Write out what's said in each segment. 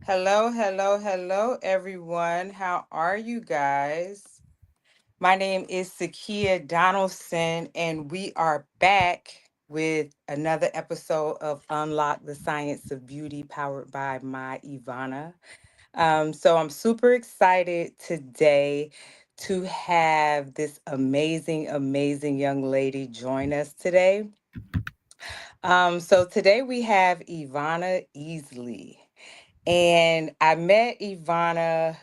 Hello, hello, hello, everyone. How are you guys? My name is Sakeya Donaldson, and we are back with another episode of Unlock the Science of Beauty, powered by my Ivana. So I'm super excited today to have this amazing, amazing young lady join us today. So today we have Evonya Easley. And I met Ivana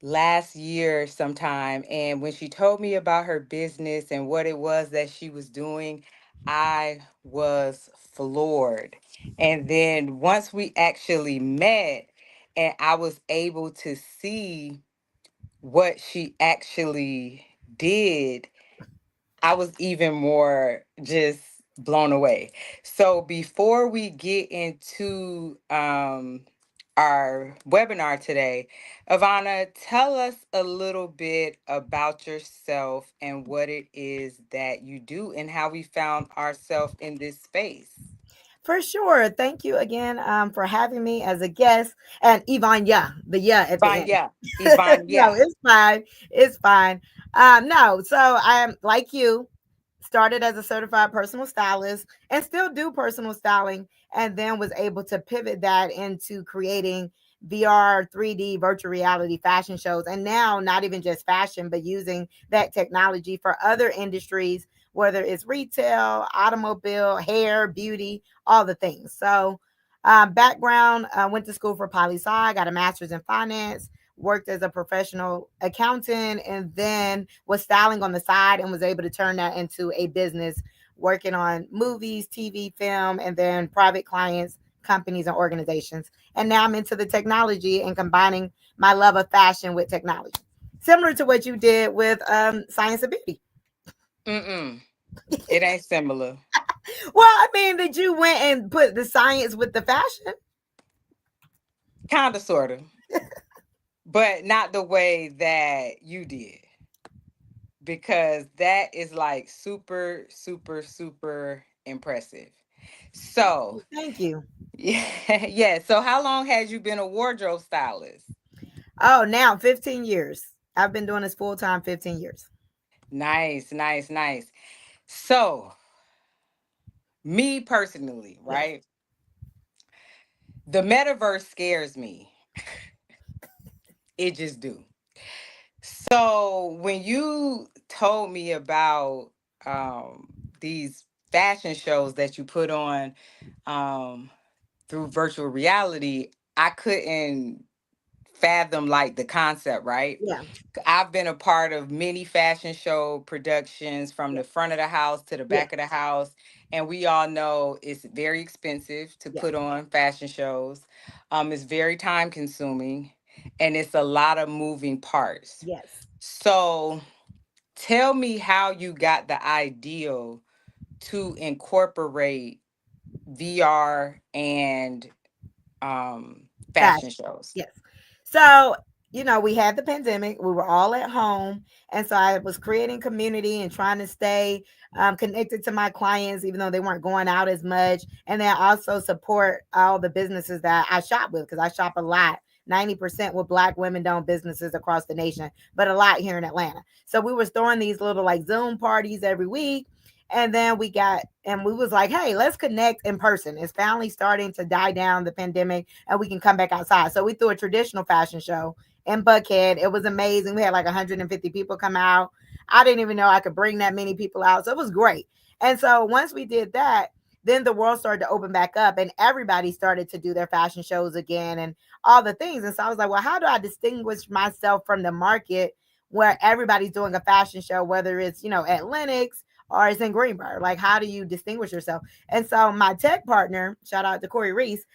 last year sometime. And when she told me about her business and what it was that she was doing, I was floored. And then once we actually met, and I was able to see what she actually did, I was even more just blown away. So before we get into our webinar today, Ivana, tell us a little bit about yourself and what it is that you do and how we found ourselves in this space. For sure. Thank you again for having me as a guest. And Yvonne, the yeah at the Fine, end. yeah. Yvonne, No, yeah. it's fine. It's fine. No, so I'm like you, started as a certified personal stylist and still do personal styling, and then was able to pivot that into creating VR, 3D, virtual reality fashion shows. And now, not even just fashion, but using that technology for other industries, whether it's retail, automobile, hair, beauty, all the things. So, background, went to school for poli sci, got a master's in finance, worked as a professional accountant, and then was styling on the side and was able to turn that into a business, working on movies, TV, film, and then private clients, companies, and organizations. And now I'm into the technology and combining my love of fashion with technology, similar to what you did with Science of Beauty. Mm-mm. It ain't similar. Well, I mean, that you went and put the science with the fashion. Kind of, sort of, but not the way that you did. Because that is like super, super, super impressive. So, Thank you. yeah, yeah. So, how long has you been a wardrobe stylist? Oh, now 15 years. I've been doing this full time 15 years. Nice, nice, nice. So, me personally, Yes. right? The metaverse scares me. It just do. So, when you told me about these fashion shows that you put on um, through virtual reality, I couldn't fathom like the concept, right? Yeah. I've been a part of many fashion show productions from Yeah. the front of the house to the Yeah. back of the house. And we all know it's very expensive to Yes. put on fashion shows. It's very time consuming and it's a lot of moving parts. Yes. So tell me how you got the idea to incorporate VR and fashion Fashion. shows. Yes. So, we had the pandemic. We were all at home. And so I was creating community and trying to stay connected to my clients, even though they weren't going out as much. And then also support all the businesses that I shop with because I shop a lot. 90% with Black women owned businesses across the nation, but a lot here in Atlanta. So we were throwing these little like Zoom parties every week. And then we was like, hey, let's connect in person. It's finally starting to die down, the pandemic, and we can come back outside. So we threw a traditional fashion show in Buckhead. It was amazing. We had like 150 people come out. I didn't even know I could bring that many people out. So it was great. And so once we did that, then the world started to open back up and everybody started to do their fashion shows again and all the things. And so I was like, well, how do I distinguish myself from the market where everybody's doing a fashion show, whether it's, at Lennox or it's in Greenberg? Like, how do you distinguish yourself? And so my tech partner, shout out to Corey Reese,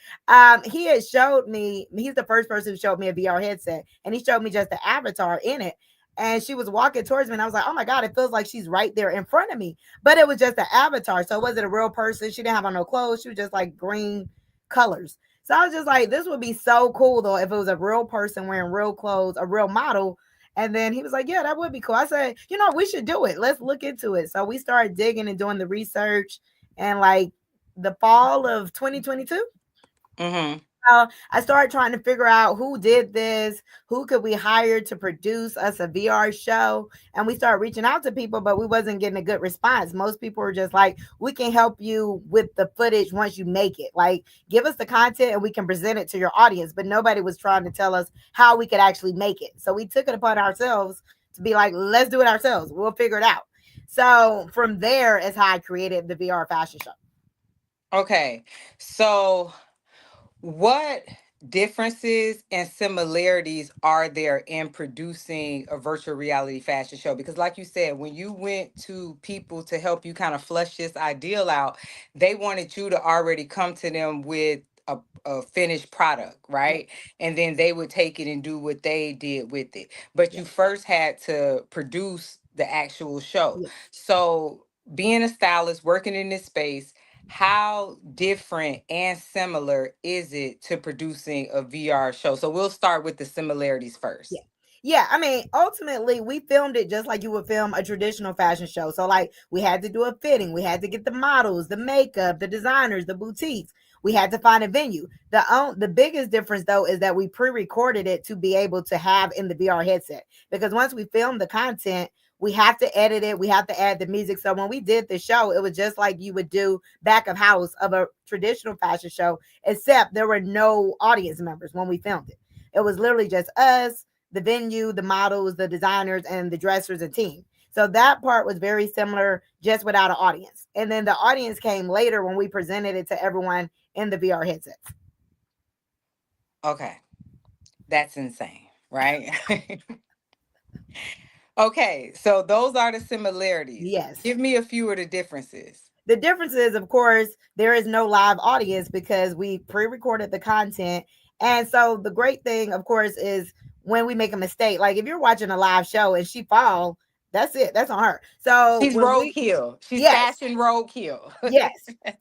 he had showed me, he's the first person who showed me a VR headset, and he showed me just the avatar in it. And she was walking towards me, and I was like, oh my God, it feels like she's right there in front of me. But it was just an avatar. So it wasn't a real person. She didn't have on no clothes. She was just like green colors. So I was just like, this would be so cool though if it was a real person wearing real clothes, a real model. And then he was like, yeah, that would be cool. I said, we should do it. Let's look into it. So we started digging and doing the research. And like the fall of 2022, Mm-hmm. I started trying to figure out who did this, who could we hire to produce us a VR show, and we started reaching out to people, but we wasn't getting a good response. Most people were just like, "We can help you with the footage once you make it. Like, give us the content and we can present it to your audience." But nobody was trying to tell us how we could actually make it. So we took it upon ourselves to be like, "Let's do it ourselves. We'll figure it out." So from there is how I created the VR fashion show. Okay. So what differences and similarities are there in producing a virtual reality fashion show? Because, like you said, when you went to people to help you kind of flush this ideal out, they wanted you to already come to them with a finished product, Yeah, right? And then they would take it and do what they did with it. But yeah, you first had to produce the actual show. yeah, So, being a stylist, working in this space, how different and similar is it to producing a VR show? So we'll start with the similarities yeah. first. Yeah, I mean, ultimately, we filmed it just like you would film a traditional fashion show. So, like, we had to do a fitting, we had to get the models, the makeup, the designers, the boutiques. We had to find a venue. The biggest difference though is that we pre-recorded it to be able to have in the VR headset. Because once we film the content, we have to edit it. We have to add the music. So when we did the show, it was just like you would do back of house of a traditional fashion show, except there were no audience members when we filmed it. It was literally just us, the venue, the models, the designers, and the dressers and team. So that part was very similar, just without an audience. And then the audience came later when we presented it to everyone in the VR headsets. Okay, that's insane, right? Okay, so those are the similarities. Yes. Give me a few of the differences. The difference is, of course, there is no live audience because we pre-recorded the content. And so the great thing, of course, is when we make a mistake. Like if you're watching a live show and she fall, that's it. That's on her. So She's when we, roadkill. She's yes, fashion roadkill. yes.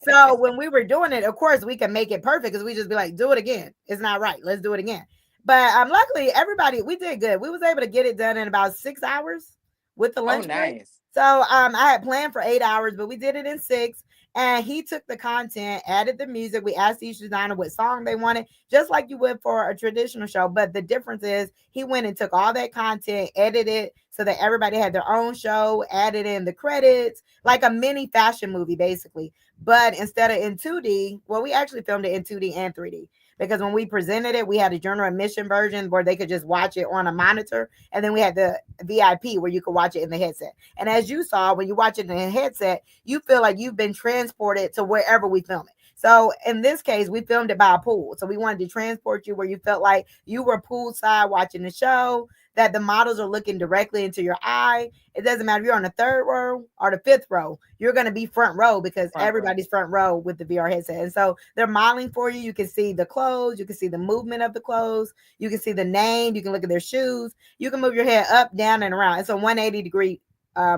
So when we were doing it, of course, we can make it perfect because we just be like, do it again. It's not right. Let's do it again. But luckily, everybody, we did good. We was able to get it done in about 6 hours with the Oh, lunch break. nice. So I had planned for 8 hours, but we did it in six. And he took the content, added the music. We asked each designer what song they wanted, just like you would for a traditional show. But the difference is he went and took all that content, edited it so that everybody had their own show, added in the credits, like a mini fashion movie, basically. But instead of in 2D, well, we actually filmed it in 2D and 3D because when we presented it, we had a general admission version where they could just watch it on a monitor, and then we had the VIP where you could watch it in the headset. And as you saw, when you watch it in a headset, you feel like you've been transported to wherever we film it. So in this case, we filmed it by a pool. So we wanted to transport you where you felt like you were poolside watching the show, that the models are looking directly into your eye. It doesn't matter if you're on the third row or the fifth row, you're going to be front row because Front row. everybody's front row with the VR headset. And so they're modeling for you. You can see the clothes, you can see the movement of the clothes, you can see the name, you can look at their shoes, you can move your head up, down, and around. It's a 180-degree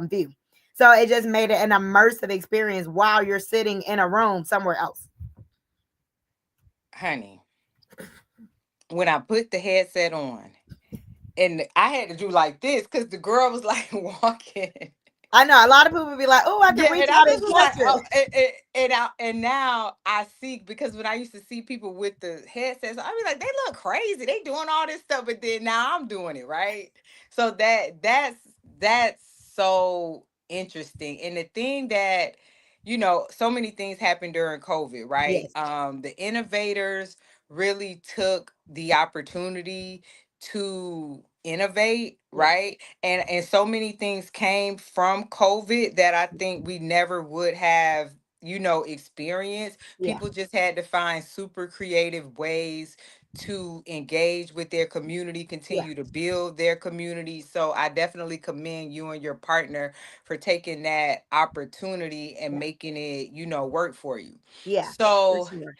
view. So it just made it an immersive experience while you're sitting in a room somewhere else. Honey, when I put the headset on, and I had to do like this because the girl was like walking. I know a lot of people would be like, "Oh, I can Yeah, reach and I out just and was like, touch her." oh, and now I see, because when I used to see people with the headsets, I'd be like, they look crazy, they doing all this stuff, but then now I'm doing it, right? So that's so interesting, and the thing that, so many things happened during COVID, right? Yes, The innovators really took the opportunity to innovate, yes, right? And so many things came from COVID that I think we never would have, experienced. yeah, People just had to find super creative ways to engage with their community, yeah, continue to build their community. So I definitely commend you and your partner for taking that opportunity and yeah, making it, work for you. yeah, for So sure.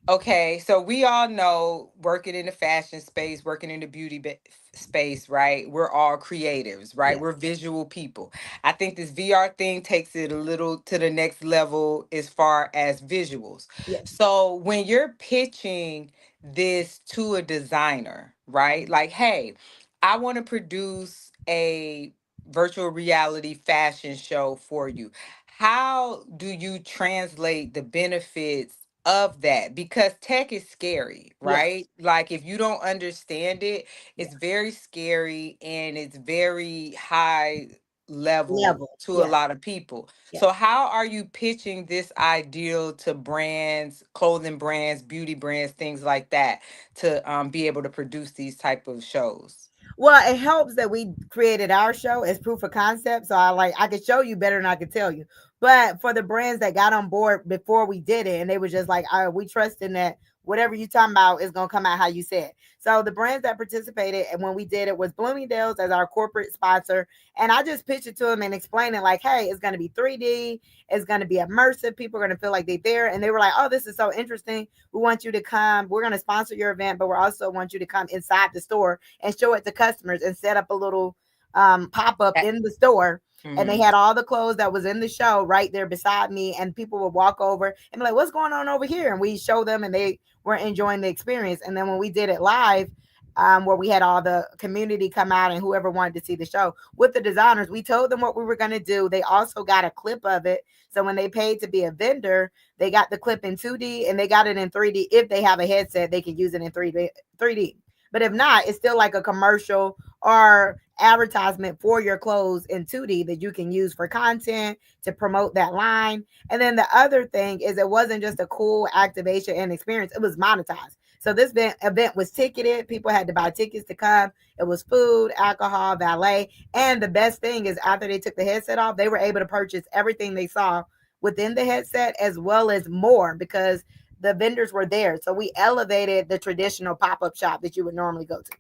okay, so we all know, working in the fashion space, working in the space, right? We're all creatives, right? Yes, We're visual people. I think this VR thing takes it a little to the next level as far as visuals. yes, So when you're pitching this to a designer, right? Like, hey, I want to produce a virtual reality fashion show for you. How do you translate the benefits of that, because tech is scary, Yes. right? Like if you don't understand it, it's Yes. very scary and it's very high level Level. to a Yes. lot of people. Yes. So how are you pitching this ideal to brands, clothing brands, beauty brands, things like that, to be able to produce these type of shows? Well, it helps that we created our show as proof of concept. So I could show you better than I could tell you. But for the brands that got on board before we did it, and they were just like, all right, we trust in that whatever you talking about is gonna come out how you said. So the brands that participated and when we did it was Bloomingdales as our corporate sponsor. And I just pitched it to them and explained it like, hey, it's gonna be 3D, it's gonna be immersive, people are gonna feel like they're there. And they were like, oh, this is so interesting. We want you to come. We're gonna sponsor your event, but we also want you to come inside the store and show it to customers and set up a little pop up in the store. And they Mm-hmm. had all the clothes that was in the show right there beside me, and people would walk over and be like, "What's going on over here?" And we show them, and they were enjoying the experience. And then when we did it live, where we had all the community come out and whoever wanted to see the show with the designers, we told them what we were going to do. They also got a clip of it, so when they paid to be a vendor, they got the clip in 2D and they got it in 3D. If they have a headset, they can use it in 3D. 3D. But if not, it's still like a commercial or advertisement for your clothes in 2D that you can use for content to promote that line. And then the other thing is it wasn't just a cool activation and experience, it was monetized. So this event was ticketed. People had to buy tickets to come. It was food, alcohol, valet. And the best thing is after they took the headset off, they were able to purchase everything they saw within the headset as well as more because the vendors were there. So we elevated the traditional pop-up shop that you would normally go to.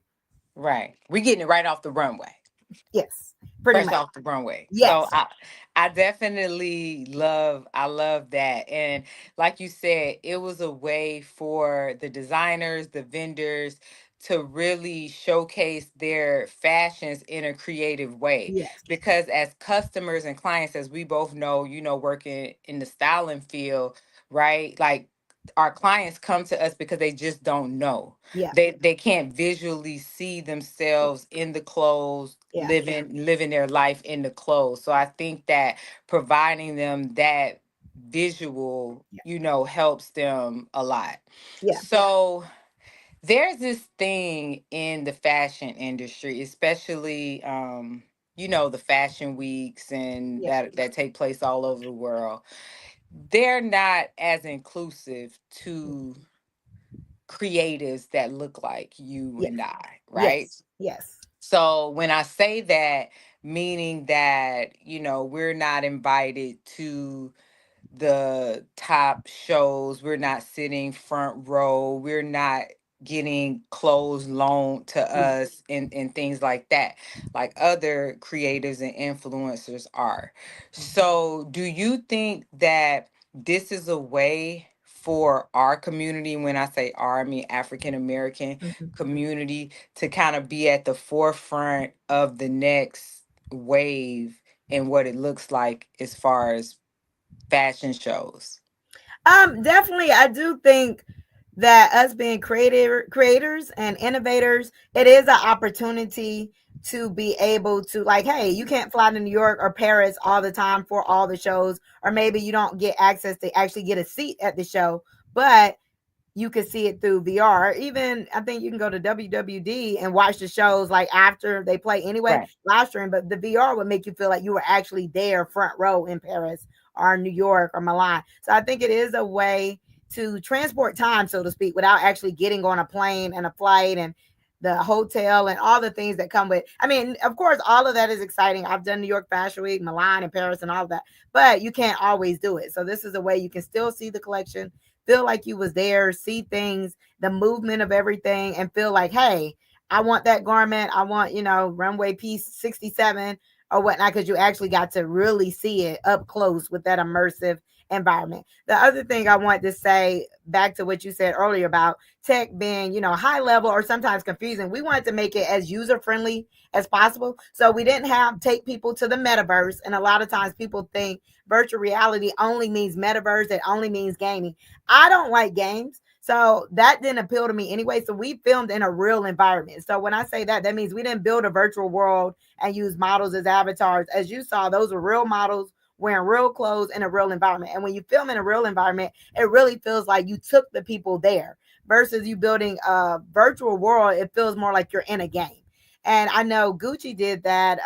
Right. We're getting it right off the runway. Yes, pretty Fresh much. off the runway. So Yes. I definitely love that. And like you said, it was a way for the designers, the vendors to really showcase their fashions in a creative way. Yes. Because as customers and clients, as we both know, working in the styling field, right? Like our clients come to us because they just don't know. Yeah. They can't visually see themselves in the clothes, Yeah. living their life in the clothes. So I think that providing them that visual, Yeah. helps them a lot. Yeah. So there's this thing in the fashion industry, especially the fashion weeks and Yeah. that take place all over the world. They're not as inclusive to creatives that look like you Yes. and I, right? Yes. Yes. So when I say that, meaning that, we're not invited to the top shows, we're not sitting front row, we're not getting clothes loaned to Yeah. us and things like that, like other creatives and influencers are. So do you think that this is a way for our community, when I say our, I mean African American Mhm. community, to kind of be at the forefront of the next wave and what it looks like as far as fashion shows? Definitely, I do think that us being creators and innovators, it is an opportunity to be able to like, hey, you can't fly to New York or Paris all the time for all the shows, or maybe you don't get access to actually get a seat at the show, but you could see it through VR. Even I think you can go to WWD and watch the shows like after they play anyway, Right. live stream. But the VR would make you feel like you were actually there, front row in Paris or New York or Milan. So I think it is a way to transport time, so to speak, without actually getting on a plane and a flight and the hotel and all the things that come with. I mean, of course, all of that is exciting. I've done New York Fashion Week, Milan and Paris and all of that, but you can't always do it. So this is a way you can still see the collection, feel like you was there, see things, the movement of everything, and feel like, hey, I want that garment. I want, runway piece 67 or whatnot, because you actually got to really see it up close with that immersive environment. The other thing I want to say back to what you said earlier about tech being, high level or sometimes confusing, we wanted to make it as user friendly as possible. So we didn't have take people to the metaverse. And a lot of times people think virtual reality only means metaverse, it only means gaming. I don't like games. So that didn't appeal to me anyway. So we filmed in a real environment. So when I say that, that means we didn't build a virtual world and use models as avatars. As you saw, those were real models wearing real clothes in a real environment. And when you film in a real environment, it really feels like you took the people there versus you building a virtual world. It feels more like you're in a game. And I know Gucci did that,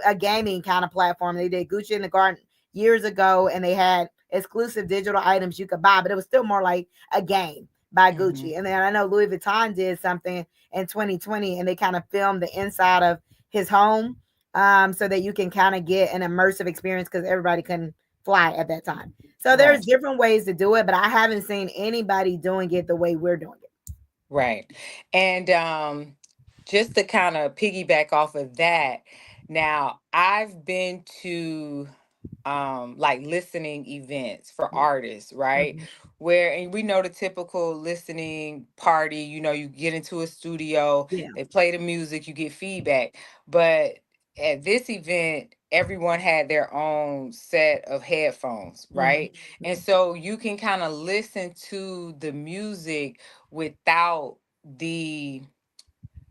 a gaming kind of platform. They did Gucci in the Garden years ago, and they had exclusive digital items you could buy, but it was still more like a game by Hmm. Gucci. And then I know Louis Vuitton did something in 2020, and they kind of filmed the inside of his home, so that you can kind of get an immersive experience because everybody couldn't fly at that time. So there's Right. different ways to do it, but I haven't seen anybody doing it the way we're doing it. Right. And just to kind of piggyback off of that, now I've been to like listening events for Yeah. artists, right? Mhm. Where and we know the typical listening party, you get into a studio, Yeah. they play the music, you get feedback. But at this event, everyone had their own set of headphones, Mhm. right? And so you can kind of listen to the music without the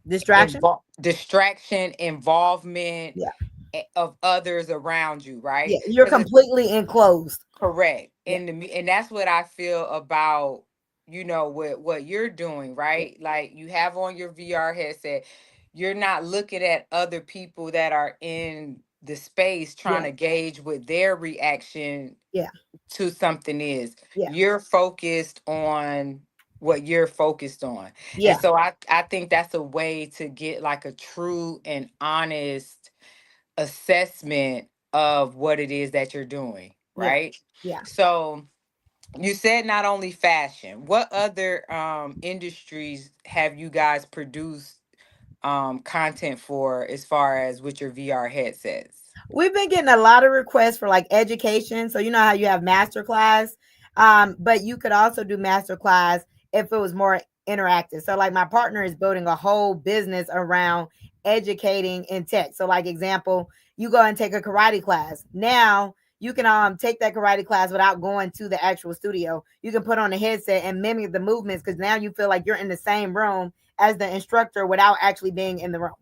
Distraction. distraction, involvement Yeah. of others around you, right? Yeah. You're Because completely enclosed. correct. Yeah. And that's what I feel about, what you're doing, Yeah. right? Like you have on your VR headset, you're not looking at other people that are in the space trying Yeah. to gauge what their reaction Yeah. to something is. Yeah. You're focused on what you're focused on. And Yeah. so I think that's a way to get like a true and honest assessment of what it is that you're doing, Yeah. right? Yeah. So you said not only fashion, what other industries have you guys produced content for as far as with your VR headsets? We've been getting a lot of requests for like education. So you know how you have master class, but you could also do master class if it was more interactive. So like my partner is building a whole business around educating in tech. So like example, you go and take a karate class. Now you can take that karate class without going to the actual studio. You can put on a headset and mimic the movements because now you feel like you're in the same room as the instructor without actually being in the room.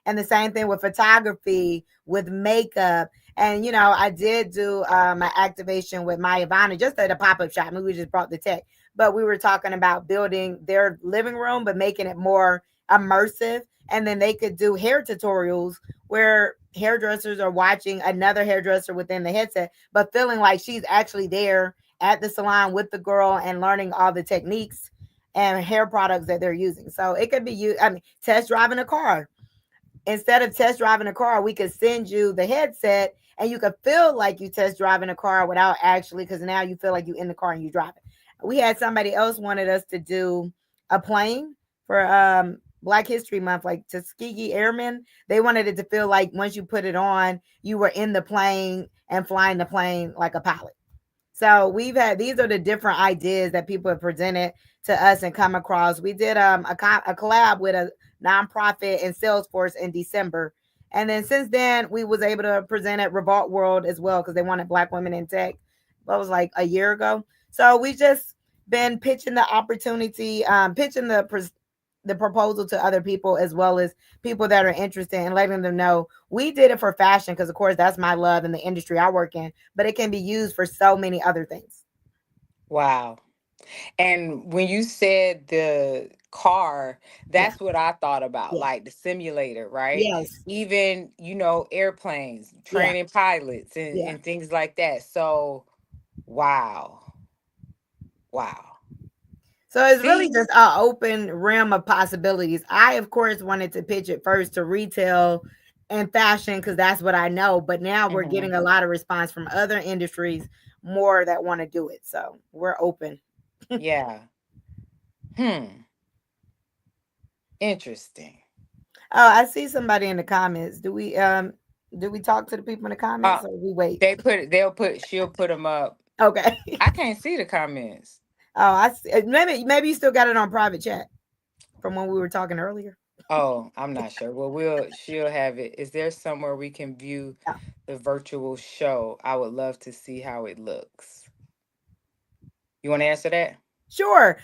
And the same thing with photography, with makeup. And I did do an activation with my Evonya just at a pop-up shop. Maybe we just brought the tech, but we were talking about building their living room but making it more immersive. And then they could do hair tutorials where hairdressers are watching another hairdresser within the headset but feeling like she's actually there at the salon with the girl and learning all the techniques and hair products that they're using. So it could be you, I mean, test driving a car. Instead of test driving a car, we could send you the headset and you could feel like you test driving a car without actually, because now you feel like you're in the car and you drive it. We had somebody else wanted us to do a plane for Black History Month, like Tuskegee Airmen. They wanted it to feel like once you put it on, you were in the plane and flying the plane like a pilot. So we've had these are the different ideas that people have presented to us and come across. We did a collab with a nonprofit in Salesforce in December, and then since then we was able to present at Revolt World as well because they wanted Black women in tech. That was like a year ago. So we just been pitching the opportunity, pitching the proposal to other people as well as people that are interested and letting them know we did it for fashion because of course that's my love in the industry I work in, but it can be used for so many other things. Wow. And when you said the car, Yeah. that's what I thought about, Yeah. like the simulator, right? Yes. Even, airplanes, Yeah. training pilots Yeah. and things like that. So, wow. Wow. So it's really See? just an open realm of possibilities. I, of course, wanted to pitch it first to retail and fashion because that's what I know. But now we're Hmm. getting a lot of response from other industries more that want to do it. So we're open. Yeah. Hmm. Interesting. Oh, I see somebody in the comments. Do we talk to the people in the Uh, comments or we wait? she'll put them up. Okay. I can't see the comments. Oh, I see. Maybe you still got it on private chat from when we were talking earlier. Oh, I'm not sure. Well, she'll have it. Is there somewhere we can view Yeah. the virtual show? I would love to see how it looks. You want to answer that? Sure.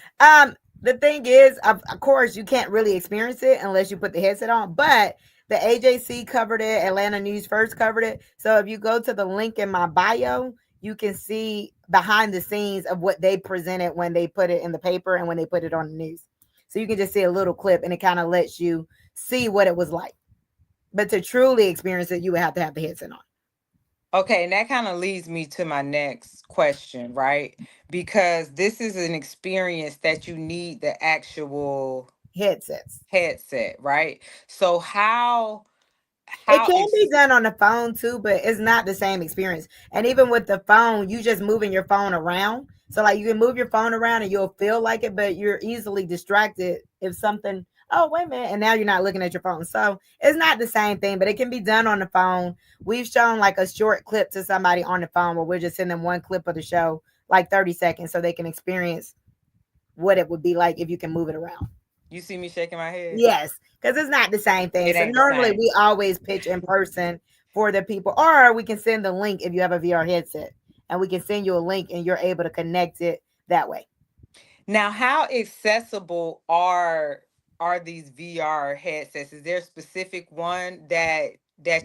The thing is, of course, you can't really experience it unless you put the headset on. But The AJC covered it. Atlanta News First covered it. So if you go to the link in my bio, you can see behind the scenes of what they presented when they put it in the paper and when they put it on the news. So you can just see a little clip and it kind of lets you see what it was like. But to truly experience it, you would have to have the headset on. Okay, and that kind of leads me to my next question, right? Because this is an experience that you need the actual Headsets. headset, right? So It how can be ex- done on the phone too, but it's not the same experience. And even with the phone, you just moving your phone around. So like you can move your phone around and you'll feel like it, but you're easily distracted if something, oh wait a minute, and now you're not looking at your phone. So it's not the same thing, but it can be done on the phone. We've shown like a short clip to somebody on the phone where we're just sending them one clip of the show, like 30 seconds, so they can experience what it would be like if you can move it around. you see me shaking my head? Yes, because it's not the same thing. It So ain't the normally same. we always pitch in person for the people, or we can send the link if you have a VR headset, and we can send you a link and you're able to connect it that way. Now, how accessible are these VR headsets? Is there a specific one that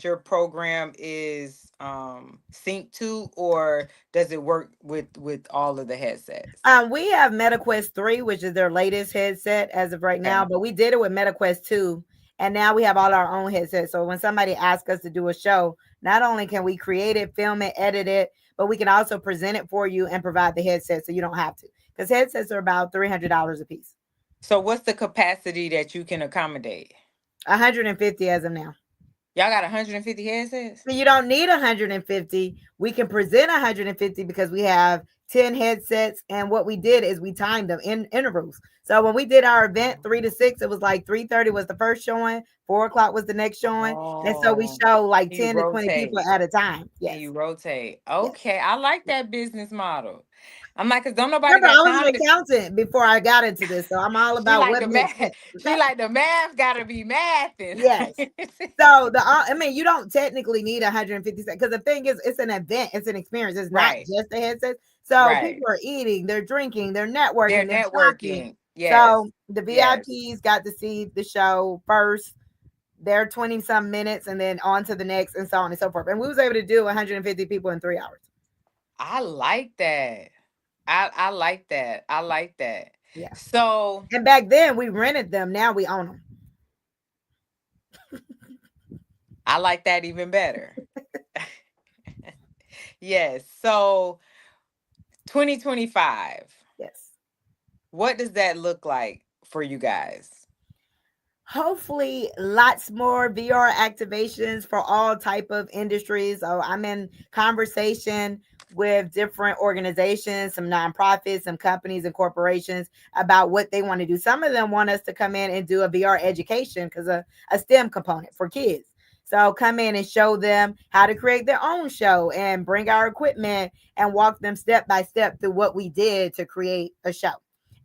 your program is synced to, or does it work with all of the headsets? We have MetaQuest 3, which is their latest headset as of right now, Okay. but we did it with MetaQuest 2, and now we have all our own headsets. So when somebody asks us to do a show, not only can we create it, film it, edit it, but we can also present it for you and provide the headset so you don't have to. Because headsets are about $300 a piece. So what's the capacity that you can accommodate? 150 as of now. Y'all got 150 headsets? So you don't need 150. We can present 150 because we have 10 headsets. And what we did is we timed them in intervals. So when we did our event 3 to 6, it was like 3:30 was the first showing, 4 o'clock was the next showing. And so we Oh, show like you 10 to 20 people rotate at a time. and Yes. you rotate. Yes. Okay, I like that business model. I'm like, cause don't nobody Remember, got I was an time to. accountant before I got into this. So I'm all She about like what the makes math. sense. She like the math gotta be mathing. Yes. So I mean, you don't technically need 150 seconds because the thing is, it's an event, it's an experience. It's not Right, just a headset. So right. people are eating, they're drinking, they're They're networking, they're talking. networking. Yes, So the yes. VIPs got to see the show first. They're 20 some minutes and then on to the next and so on and so forth. And we was able to do 150 people in 3 hours. I like that. I like that. I like that. Yeah. So And back then we rented them. Now we own them. I like that even better. Yes. So 2025. Yes. What does that look like for you guys? Hopefully lots more VR activations for all type of industries. So I'm in conversation with different organizations, some nonprofits, some companies and corporations about what they want to do. Some of them want us to come in and do a VR education because a STEM component for kids. So come in and show them how to create their own show and bring our equipment and walk them step by step through what we did to create a show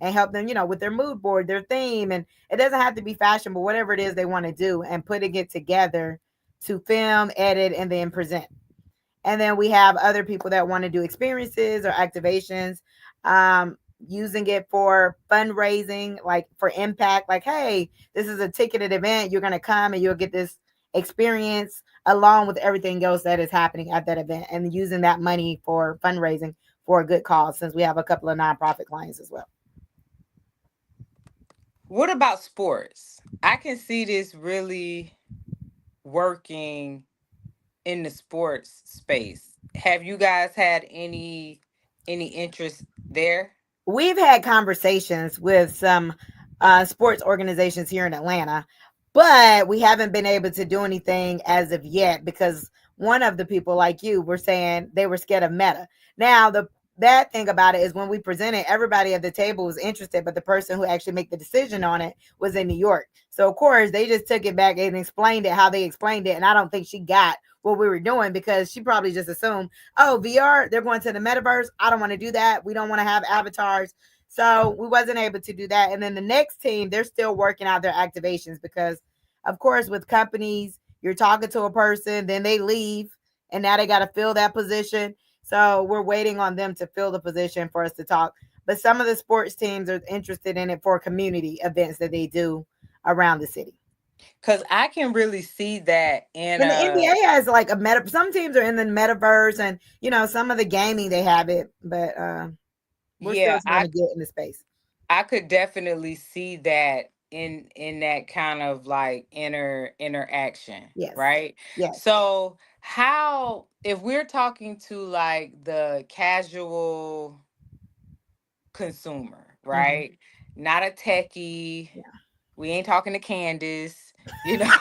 and help them, with their mood board, their theme. And it doesn't have to be fashion, but whatever it is they want to do and putting it together to film, edit, and then present. And then we have other people that want to do experiences or activations, using it for fundraising, like for impact. Like, hey, this is a ticketed event. You're going to come and you'll get this experience along with everything else that is happening at that event, and using that money for fundraising for a good cause, since we have a couple of nonprofit clients as well. What about sports? I can see this really working in the sports space. Have you guys had any interest there? We've had conversations with some sports organizations here in Atlanta, but we haven't been able to do anything as of yet because one of the people, like you, were saying they were scared of Meta. Now, the bad thing about it is when we presented, everybody at the table was interested, but the person who actually made the decision on it was in New York. So, of course, they just took it back and explained it how they explained it. And I don't think she got what we were doing because she probably just assumed, oh, VR, they're going to the metaverse. I don't want to do that. We don't want to have avatars. So we wasn't able to do that. And then the next team, they're still working out their activations because, of course, with companies, you're talking to a person, then they leave, and now they got to fill that position. So we're waiting on them to fill the position for us to talk. But some of the sports teams are interested in it for community events that they do around the city. Because I can really see that in And the a, NBA has like a meta. Some teams are in the metaverse, and some of the gaming they have it, but we're still yeah, trying to get in the space. I could definitely see that in that kind of like interaction, Yes, right? yes, So how, if we're talking to like the casual consumer, hmm right? Not a techie. yeah. We ain't talking to Candace, you know,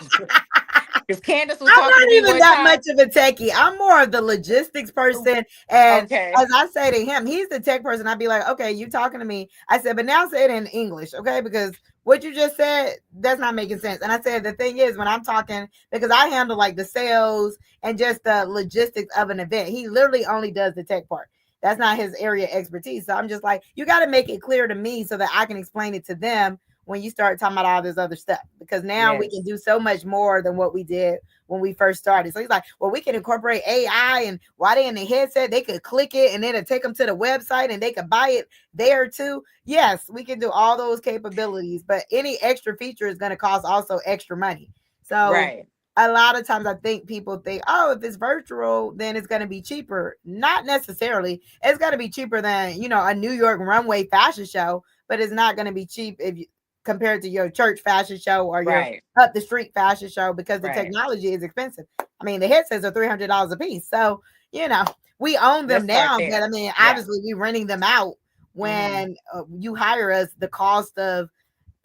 because Candace was I'm talking to not me even one that much time. of a techie. I'm more of the logistics person. And Okay. as I say to him, he's the tech person. I'd be like, okay, you talking to me. I said, but now say it in English, okay? Because what you just said, that's not making sense. And I said, the thing is, when I'm talking, because I handle like the sales and just the logistics of an event, he literally only does the tech part. That's not his area of expertise. So I'm just like, you got to make it clear to me so that I can explain it to them when you start talking about all this other stuff. Because now we can Yes. do so much more than what we did when we first started. So he's like, well, we can incorporate AI, and while they in the headset, they could click it and then it'll take them to the website and they could buy it there too. Yes, we can do all those capabilities, but any extra feature is going to cost also extra money. So Right. a lot of times I think people think, oh, if it's virtual, then it's going to be cheaper. Not necessarily. It's going to be cheaper than, a New York runway fashion show, but it's not going to be cheap if you compared to your church fashion show or your Right. up the street fashion show, because the Right. technology is expensive. I mean, the headsets are $300 a piece. So, you know, we own them Let's start now, but I there. mean, Yeah. obviously, we renting them out. Mm-hmm. When you hire us, the cost of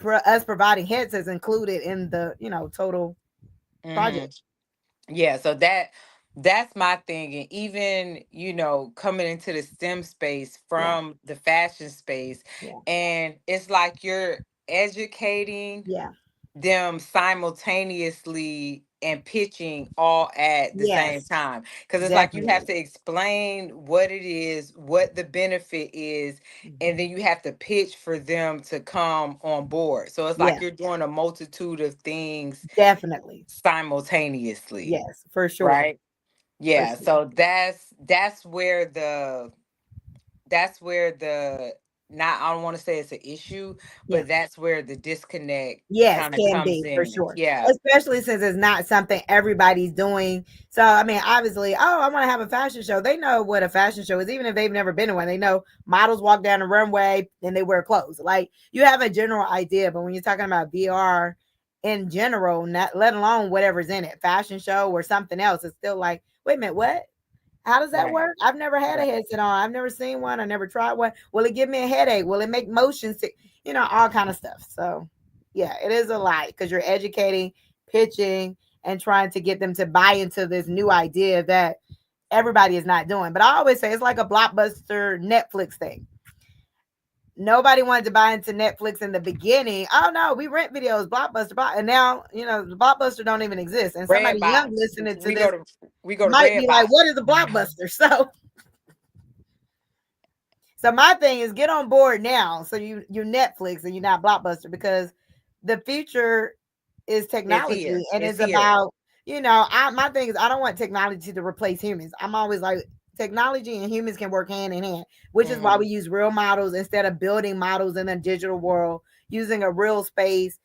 us providing headsets included in the, total Mm-hmm. project. Yeah, so that's my thing. And even, coming into the STEM space Yeah, from the fashion space, yeah, and it's like you're educating yeah. them simultaneously and pitching all at the same Yes, time, because it's like you have definitely. to explain what it is, what the benefit is, and Mhm. then you have to pitch for them to come on board. So it's like Yeah, you're doing a multitude of things definitely. simultaneously, Yes, for sure. right? For Yeah, sure. so that's where the, not, I don't want to say it's an issue, Yeah. but that's where the disconnect Yes, kind of can comes be for in. sure. Yeah. Especially since it's not something everybody's doing. So, I mean, obviously, oh, I want to have a fashion show. They know what a fashion show is, even if they've never been to one. They know models walk down the runway and they wear clothes. Like, you have a general idea, but when you're talking about VR in general, not let alone whatever's in it, fashion show or something else, it's still like, wait a minute, what? How does that Right. work? I've never had a Right. headset on. I've never seen one. I never tried one. Will it give me a headache? Will it make motion sick? All kind of stuff. So, yeah, it is a lot because you're educating, pitching, and trying to get them to buy into this new idea that everybody is not doing. But I always say it's like a blockbuster Netflix thing. Nobody wanted to buy into Netflix in the beginning. Oh no, we rent videos, Blockbuster, and now the Blockbuster don't even exist. And Red somebody young box. listening to We this go to we go to might red be like, "What box. is a Blockbuster?" So my thing is get on board now. So you Netflix and you're not Blockbuster, because the future is It's technology here. and It's it's here. about my thing is I don't want technology to replace humans. I'm always like technology and humans can work hand in hand, which is why Hmm. we use real models instead of building models in a digital world, using a real space,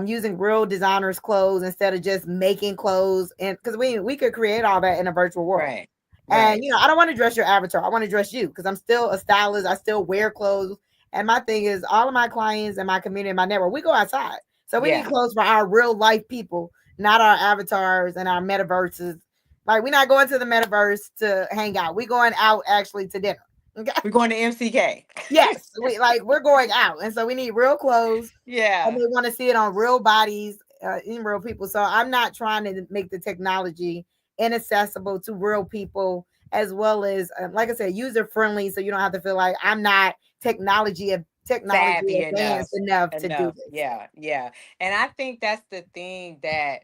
using real designers' clothes instead of just making clothes, and because we could create all that in a virtual world. Right. And Right. I don't want to dress your avatar. I want to dress you because I'm still a stylist. I still wear clothes. And my thing is, all of my clients and my community and my network, we go outside. So we need Yeah. clothes for our real life people, not our avatars and our metaverses. Like we're not going to the metaverse to hang out. We're going out actually to dinner. Okay. We're going to MCK. Yes, we're going out, and so we need real clothes, and Yeah. they want to see it on real bodies, in real people. So I'm not trying to make the technology inaccessible to real people, as well as, like I said, user friendly, so you don't have to feel like I'm not technology Savvy enough. advanced enough to do Enough. this. Yeah. Yeah. And I think that's the thing that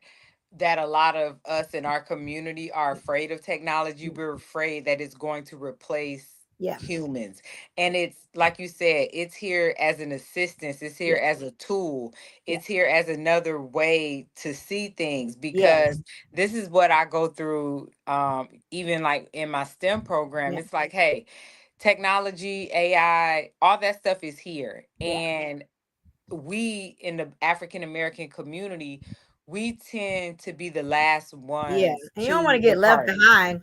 a lot of us in our community are afraid of technology. We're afraid that it's going to replace Yeah, humans. And it's like you said, it's here as an assistance, it's here yeah, as a tool, yeah, it's here as another way to see things, yeah, because this is what I go through, even like in my STEM program. yeah, It's like, hey, technology, AI, all that stuff is here. yeah, And we in the African American community, we tend to be the last Yeah, ones and you don't want to to get left depart. behind.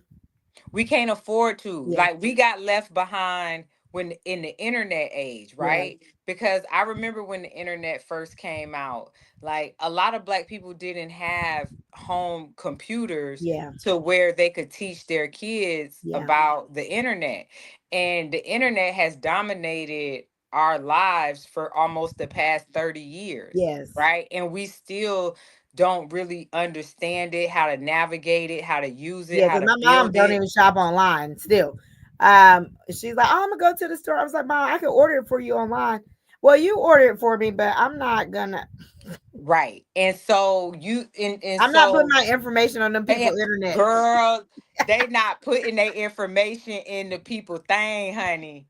We can't afford to. Yeah, Like we got left behind when in the internet age, yeah, right? Because I remember when the internet first came out, like a lot of black people didn't have home computers yeah, to where they could teach their kids yeah. about the internet. And the internet has dominated our lives for almost the past 30 years, Yes. right? And we still don't really understand it, how to navigate it, how to use it, Yeah, how because to my mom build don't it. even shop online still. She's like, "Oh, I'm gonna go to the store." I was like, "Mom, I can order it for you online." Well, you order it for me, but I'm not gonna. Right. And so you and I'm not putting so my information on them people and internet. girl, they not putting their information in the people thing, honey.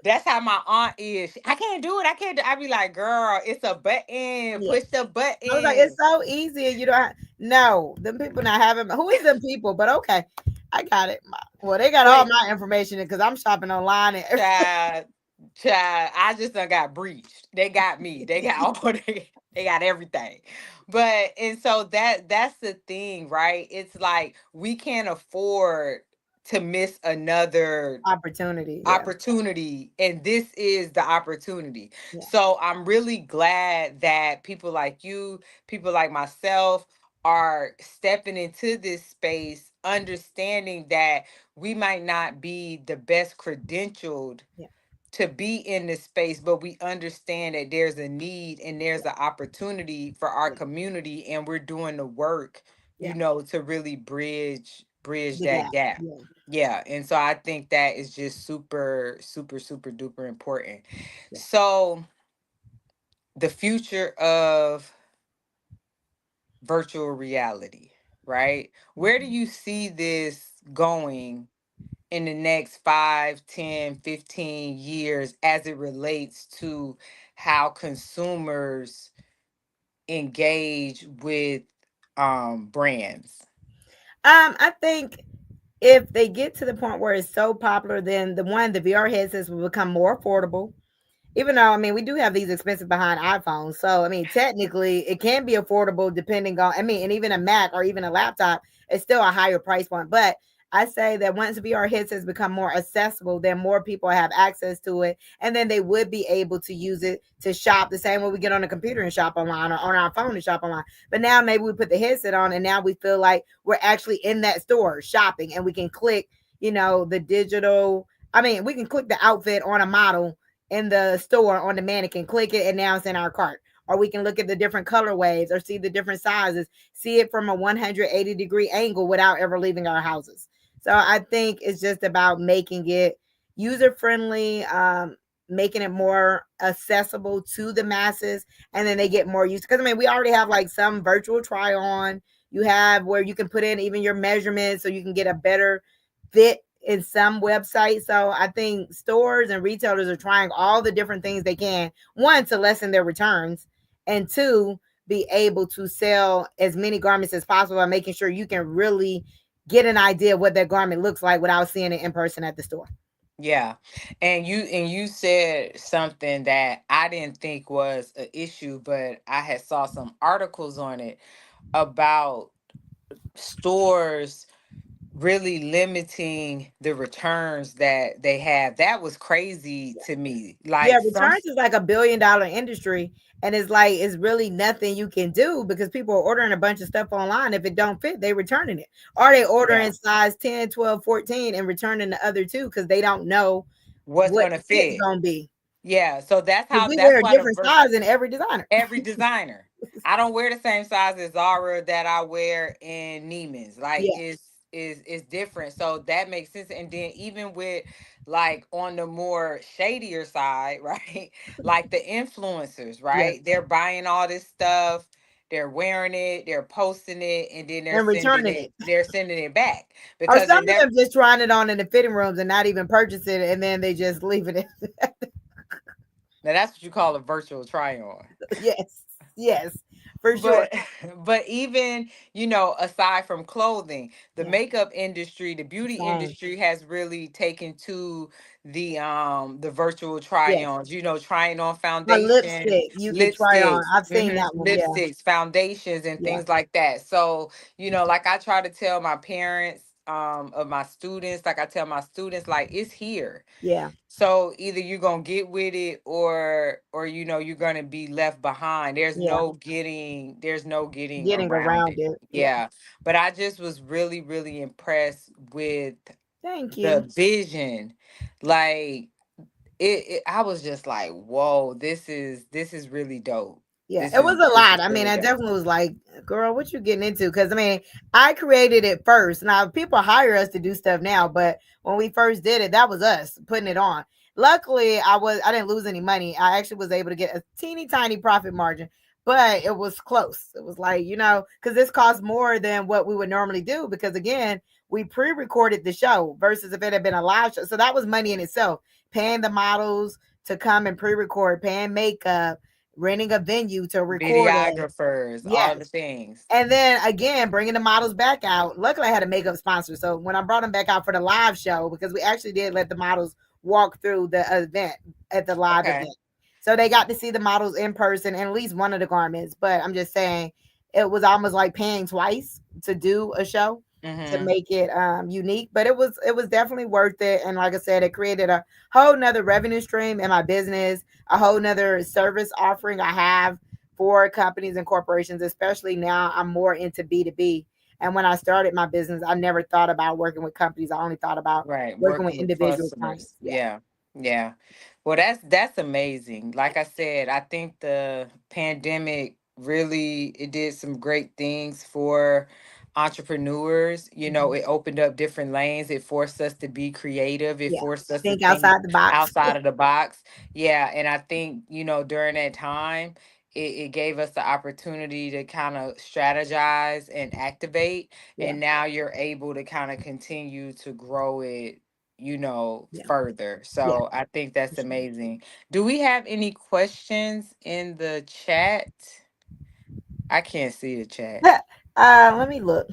That's how my aunt is. I can't do it. I can't do I be like, girl, it's a button. Yeah, Push the I was like, it's button. so easy. You don't. No, them people not having. Who is them people? But okay, I got it. Well, they got all But my information because I'm shopping online and child, child, I just done got breached. They got me. They got all they got everything. But and so that's the thing, right? It's like we can't afford to miss another opportunity. Yeah, opportunity, and this is the opportunity. yeah, So I'm really glad that people like you, people like myself, are stepping into this space understanding that we might not be the best credentialed yeah, to be in this space, but we understand that there's a need and there's yeah, an opportunity for our yeah, community, and we're doing the work, yeah. to really bridge The that gap. gap. Yeah, Yeah, and so I think that is just super super super duper important. yeah. So the future of virtual reality, right? Where do Mhm. you see this going in the next 5, 10, 15 years as it relates to how consumers engage with brands? I think if they get to the point where it's so popular, then the VR headsets will become more affordable. Even though, I mean, we do have these expensive behind iPhones. So, I mean, technically it can be affordable depending on, I mean, and even a Mac or even a laptop is still a higher price point. But I say that once VR headsets become more accessible, then more people have access to it. And then they would be able to use it to shop the same way we get on a computer and shop online or on our phone and shop online. But now maybe we put the headset on and now we feel like we're actually in that store shopping and we can click, the digital. I mean, we can click the outfit on a model in the store on the mannequin, click it, and now it's in our cart. Or we can look at the different colorways or see the different sizes, see it from a 180-degree angle without ever leaving our houses. So I think it's just about making it user friendly, making it more accessible to the masses, and then they get more used. Because I mean, we already have like some virtual try on. You have where you can put in even your measurements so you can get a better fit in some websites. So I think stores and retailers are trying all the different things they can. One, to lessen their returns, and two, be able to sell as many garments as possible by making sure you can really get an idea of what that garment looks like without seeing it in person at the store. Yeah. And you said something that I didn't think was an issue, but I had saw some articles on it about stores really limiting the returns that they have. That was crazy to me. Yeah, Like some returns is like $1 billion industry, and it's like it's really nothing you can do because people are ordering a bunch of stuff online. If it don't fit, they returning it, or they ordering Yeah, size 10, 12, 14 and returning the other two because they don't know what's what gonna the fit's fit. gonna be. Yeah, so Because we that's wear a why the different size in every designer. every designer. I don't wear the same size as Zara that I wear in Neiman's. Like Yeah, it's different. So that makes sense. And then even with like on the more shadier side, right? Like the influencers, yeah, right? They're buying all this stuff, they're wearing it, they're posting it, and then and returning it. they're sending it back Or because some it of never. them just trying it on in the fitting rooms and not even purchasing it, and then they just leave it. Now that's what you call a virtual try on. Yes, yes. for sure. but but even, aside from clothing, the Yeah, makeup industry, the beauty same. industry has really taken to the virtual Yes. try-ons, trying on A foundation, lipstick you could try on. lipsticks, I've seen that one. Yeah, foundations, and yeah, things like that. So, like I try to tell my parents, of my students, like I tell my students, like, it's here. yeah, So either you're gonna get with it, or you're gonna be left behind. yeah. There's no getting Getting around around it. it. Yeah. Yeah. But I just was really, really impressed with Thank the you. vision. Like, I was just like, whoa, this is really dope. Yeah, This it is was a this lot. is I mean, really I dope. definitely was like, girl, what you getting into? Because I mean, I created it first. Now people hire us to do stuff now, but when we first did it, that was us putting it on. Luckily, I didn't lose any money. I actually was able to get a teeny tiny profit margin, but it was close. It was like, because this cost more than what we would normally do, because again, we pre-recorded the show versus if it had been a live show. So that was money in itself. Paying the models to come and pre-record, paying makeup, renting a venue to record it. Videographers, all the Yes. things. And then again, bringing the models back out. Luckily, I had a makeup sponsor. So when I brought them back out for the live show, because we actually did let the models walk through the event at the live Okay. event. So they got to see the models in person and at least one of the garments. But I'm just saying, it was almost like paying twice to do a show to Mm-hmm. make it unique. But it was definitely worth it. And like I said, it created a whole nother revenue stream in my business, a whole nother service offering I have for companies and corporations, especially now I'm more into B2B. And when I started my business, I never thought about working with companies. I only thought about Right, working with working with individual clients. customers. Yeah. Yeah. Yeah. Well, that's amazing. Like I said, I think the pandemic really, it did some great things for entrepreneurs. Mhm. It opened up different lanes. It forced us to be creative. It Yeah. forced us to Think think outside the box. outside of the box. Yeah, and I think, during that time, it gave us the opportunity to kind of strategize and activate, Yeah. and now you're able to kind of continue to grow it, Yeah. further. Yeah. So I think For that's sure. amazing. Do we have any questions in the chat? I can't see the chat. Let me look.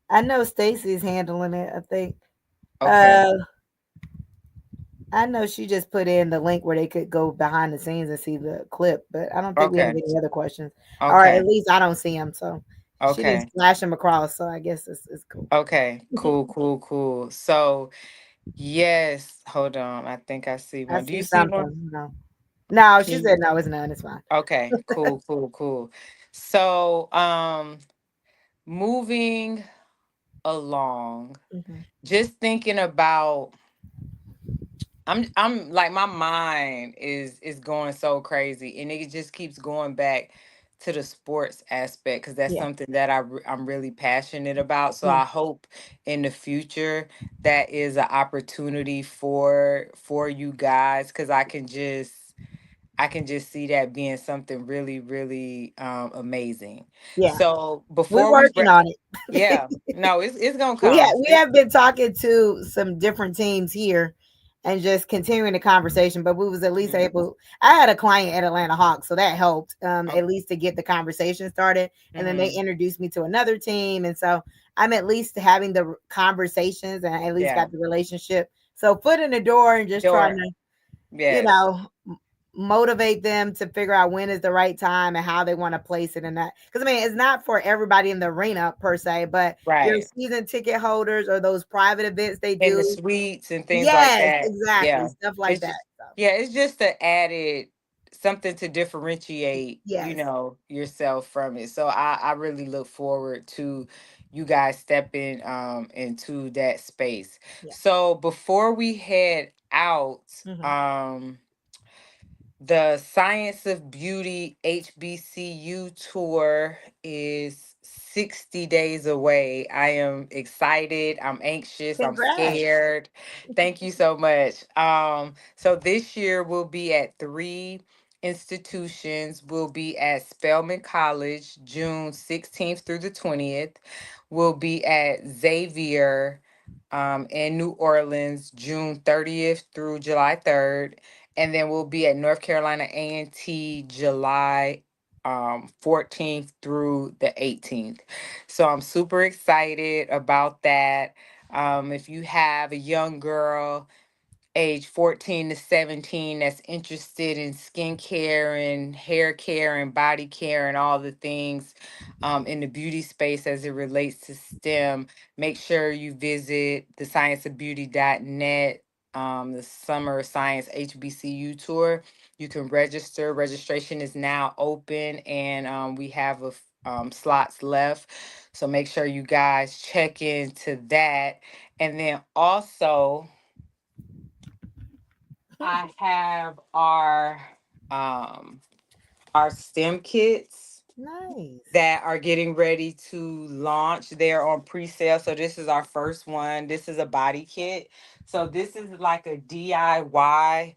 I know Stacy's handling it, I think. Okay. Uh I know she just put in the link where they could go behind the scenes and see the clip, but I don't think we have Okay. any other questions. Or at Okay. least I don't see them. So she didn't Okay. flash them across. So I guess it's cool. Okay. Cool, cool, cool. So, yes, hold on. I think I see I one. Do see you see one? something. No. No, she Can you? said no, it's none. It's fine. Okay. Cool, cool, cool. So, moving along, Mhm. just thinking about, I'm like, my mind is going so crazy, and it just keeps going back to the sports aspect, because that's Yeah. something that I'm really passionate about. So Yeah. I hope in the future that is an opportunity for you guys, because I can just see that being something really, really amazing. Yeah. So We're before working on it. yeah, no, it's gonna we come. we have been talking to some different teams here and just continuing the conversation, but we was at least Mhm. able. I had a client at Atlanta Hawks, so that helped Oh, at least to get the conversation started. And then they mhm. introduced me to another team, and so I'm at least having the conversations and I at least Yeah, got the relationship. So foot in the door and just trying door. to you Yes. know, motivate them to figure out when is the right time and how they want to place it in that. Because I mean, it's not for everybody in the arena per se, but your Right. season ticket holders or those private events they And the do. sweets and things like Yes, that. exactly. Yeah. Stuff like It's that. just, So yeah, it's just a added something to differentiate, yes. yourself from it. So I really look forward to you guys stepping into that space. Yeah. So before we head out, Hmm. um the Science of Beauty HBCU tour is 60 days away. I am excited. I'm anxious. I'm Congrats. scared. Thank you so much. So this year we'll be at three institutions. We'll be at Spelman College, June 16th through the 20th. We'll be at Xavier in New Orleans, June 30th through July 3rd, and then we'll be at North Carolina A&T July 14th through the 18th. So I'm super excited about that. If you have a young girl age 14 to 17 that's interested in skincare and hair care and body care and all the things in the beauty space as it relates to STEM, make sure you visit the scienceofbeauty.net, the Summer of Science HBCU tour. You can register. Registration is now open, and we have slots left. So make sure you guys check into that. And then also, I have um our STEM kits Nice. that are getting ready to launch. They're on pre-sale. So this is our first one. This is a body kit. So this is like a DIY.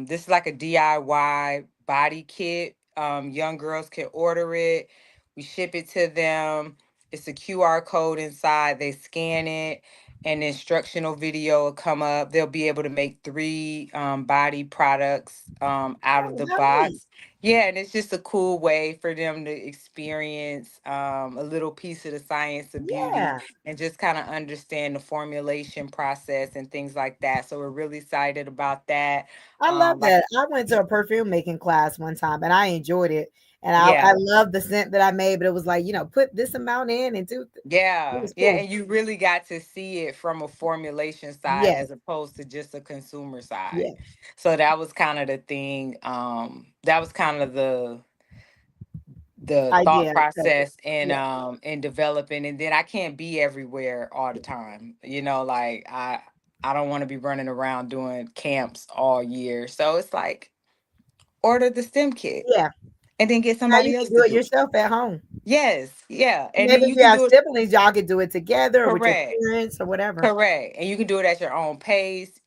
This is like a DIY body kit. Young girls can order it. We ship it to them. It's a QR code inside. They scan it, and the instructional video will come up. They'll be able to make three body products out of Oh, the nice. box. Yeah, and it's just a cool way for them to experience a little piece of the science of beauty Yeah. and just kind of understand the formulation process and things like that. So we're really excited about that. I love Like, that. I went to a perfume making class one time and I enjoyed it. And I yeah, love the scent that I made, but it was like, put this amount in and do it yeah, was yeah, cool. and you really got to see it from a formulation side Yes. as opposed to just a consumer side. Yes. So that was kind of the thing. That was kind of the thought Idea of it. process Yeah. in developing. And then I can't be everywhere all the time, like I don't want to be running around doing camps all year, so it's like order the STEM kit Yeah. and then get Now you somebody else can to do it do it. yourself at home. Yes, yeah, and Maybe then if you you can have do it. siblings, y'all could do it together or with your Correct. parents or whatever. Correct, and you can do it at your own pace,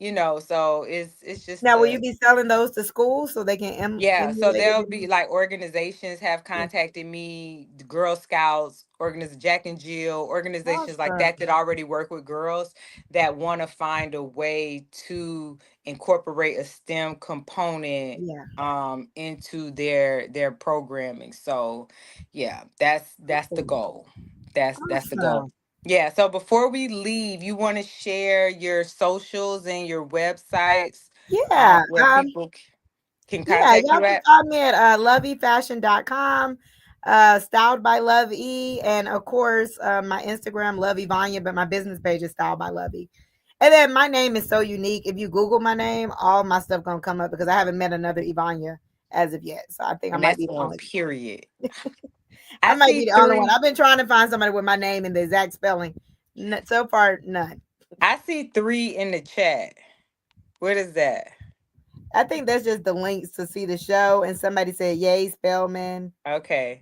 so it's just Now, will a. you be selling those to schools so they can Yeah, so emulate it there'll be in? like organizations have Yeah. contacted me, the Girl Scouts, organization Jack and Jill, organizations like Awesome. that already work with girls that want to find a way to incorporate a STEM component Yeah. into their programming. So yeah, that's the Cool. goal. That's the goal. Awesome. Yeah, so before we leave, you want to share your socials and your websites, Yeah. where people can Yeah, contact y'all you can at? find me at loveefashion.com, styled by Love E, and of course, my Instagram, Love Evonya, but my business page is styled by Love E. And then my name is so unique. If you Google my name, all my stuff gonna come up because I haven't met another Evonya as of yet. So I think I And might that's be the on only. period. I I might be see the only one. three. I've been trying to find somebody with my name and the exact spelling. So far, none. I see three in the chat. What is that? I think that's just the links to see the show. And somebody said, "Yay, Spellman." Okay.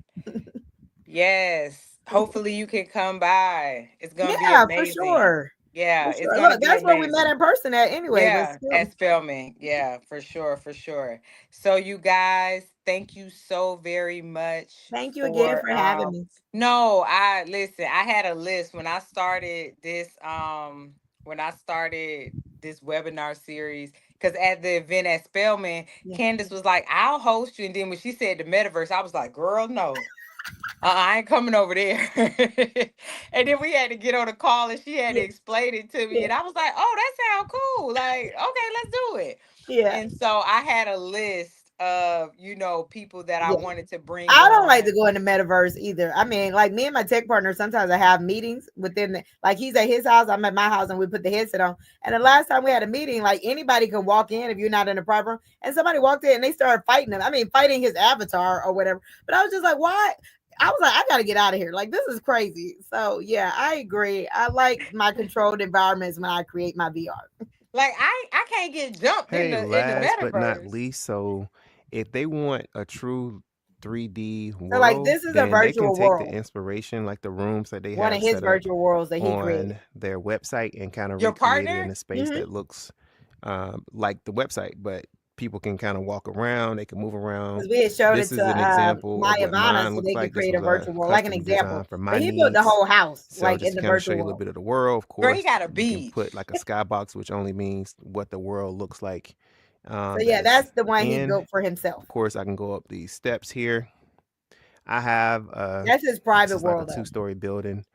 Yes. Hopefully you can come by. It's gonna be Yeah, for amazing. sure. Yeah, For it's sure. gonna Look, be that's where we met amazing. in person at anyway, but Yeah, still. at Spelman. Yeah, for sure, for sure. So you guys, thank you so very much Thank you again for for having me. no, I listen, I had a list when I started this webinar series, because at the event at Spelman, Yeah. Candace was like, I'll host you. And then when she said the metaverse, I was like, girl, no. I ain't coming over there. And then we had to get on a call and she had to Yeah. explain it to me. Yeah. And I was like, oh, that sounds cool. Like, okay, let's do it. Yeah. And so I had a list of, people that I Yeah. wanted to bring I don't like on. to go in the metaverse either. I mean, like me and my tech partner, sometimes I have meetings within like he's at his house, I'm at my house, and we put the headset on. And the last time we had a meeting, like anybody can walk in if you're not in the private room. And somebody walked in and they started fighting him. I mean, fighting his avatar or whatever. But I was just like, why? I was like, I gotta get out of here. Like, this is crazy. So yeah, I agree. I like my controlled environments when I create my VR. Like I can't get jumped in Hey, the last but not metaverse. least, so if they want a true 3D So like world, this is a then they can virtual take the world. inspiration, like the rooms that they One of have his set up virtual worlds that he created. on their website and kind of Your recreate it in partner? a space Hmm. that looks like the website, but people can kind of walk around, they can move Because around. we had showed it This to is an example of Maya what Vana mine so looks they could like. This create a was a virtual world, like an custom example. design for But my he built the needs. whole house, So like just in to the kind of show virtual you a little world. bit of the world, of Girl, he course, got a you can beach. put like a skybox, which only means what the world looks like So that yeah, is that's the one he in. built for himself. Of course, I can go up these steps here. I have That's his it's private just like a world, though. two-story building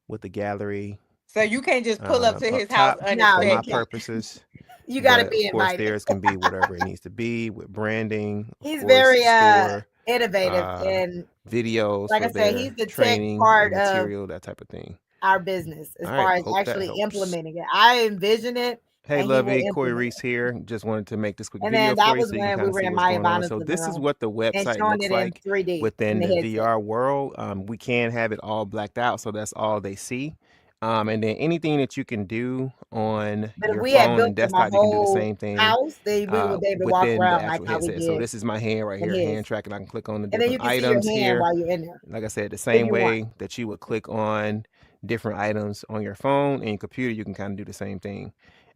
with a gallery So you can't just pull up to up his house top No, for you my can't. unexpected. purposes. You got to But be of course, invited. theirs can be whatever it needs to be with branding, of He's course, very store, innovative, uh, and videos like I for said, he's their the tech training and part of material, that type of thing. our business as All far right, as hope that actually helps. implementing it. I envision it, Hey, and he will Lovey, Corey implement Reese it. here. Just wanted to make this quick And video then for that you was so you can when we kind of were see in what's my going on. Ivana's So living this is room what the and website showing looks it in like 3D in within the the headset. VR world. We can have it all blacked out, so that's all they see. And then anything that you can do on But if your we had phone built and them a desktop, you can do the whole same thing house, then we would be able to walk within the around like actual how we headset. So did this is my hand right in here, his. hand tracking. I can click on the And then you different can see your items hand here. while you're in there Like I said, the if same you want. way that you would click on different items on your phone and your computer, you can kind of do the same thing.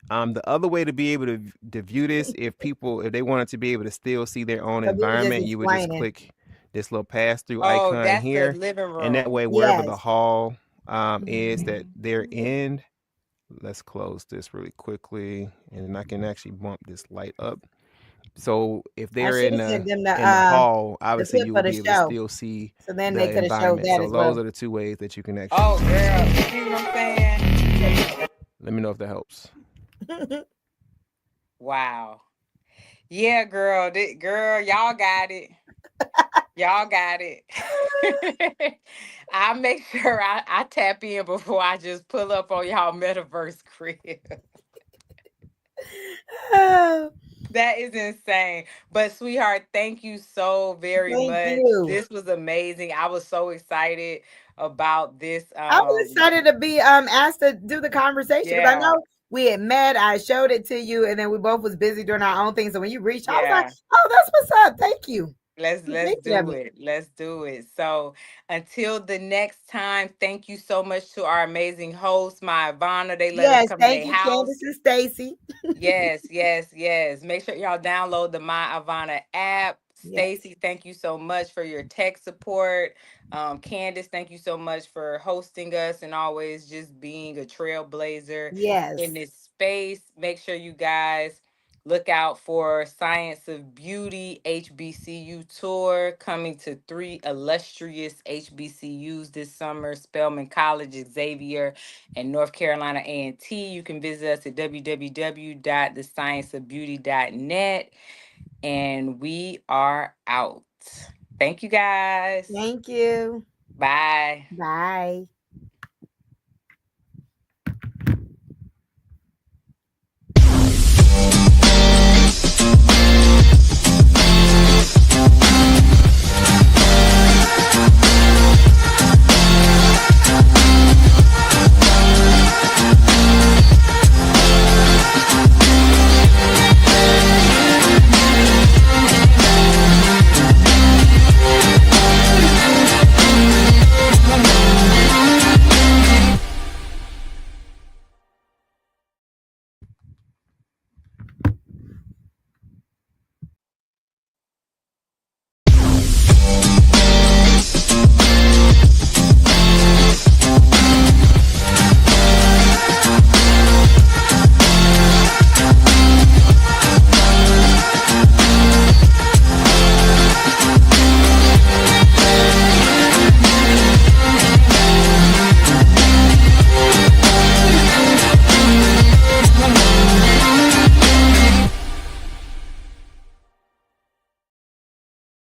The other way to be able to view this, if they wanted to be able to still see their own So we were just environment, you would just explaining. click this little pass through Oh, icon that's the here, living and that room. way, wherever the Yes. hall is that they're in, let's close this really quickly, and then I can actually bump this light up. So if I they're should have sent them in the hall, the obviously clip you for will the be able to show. still see So then they the could have showed environment. that So as those well. are the two ways that you can Oh, actually. girl, you see what I'm saying? Let me know if that helps. Wow. Yeah, girl, girl, y'all got it. Y'all got it. I'll make sure I tap in before I just pull up on y'all metaverse crib. Oh, That is insane. But sweetheart, thank you so very thank much. you. This was amazing. I was so excited about this. I was excited to be asked to do the conversation because I Yeah, know we had met. I showed it to you, and then we both was busy doing our own things. So when you reached, I was like, yeah. "Oh, that's what's up. Thank you for Let's thinking of do me." it. Let's do it. So until the next time, thank you so much to our amazing hosts, my Ivana. They let us Yes, come in thank their you, Candace house. and Stacy. Yes, yes, yes. Make sure y'all download the My Ivana app. Yes, Stacy, thank you so much for your tech support. Candace, thank you so much for hosting us and always just being a trailblazer in yes, this space. Make sure you guys look out for Science of Beauty HBCU tour coming to 3 illustrious HBCUs this summer: Spelman College, Xavier, and North Carolina A&T. You can visit us at www.thescienceofbeauty.net. And we are out. Thank you guys. thank you. Bye. Bye.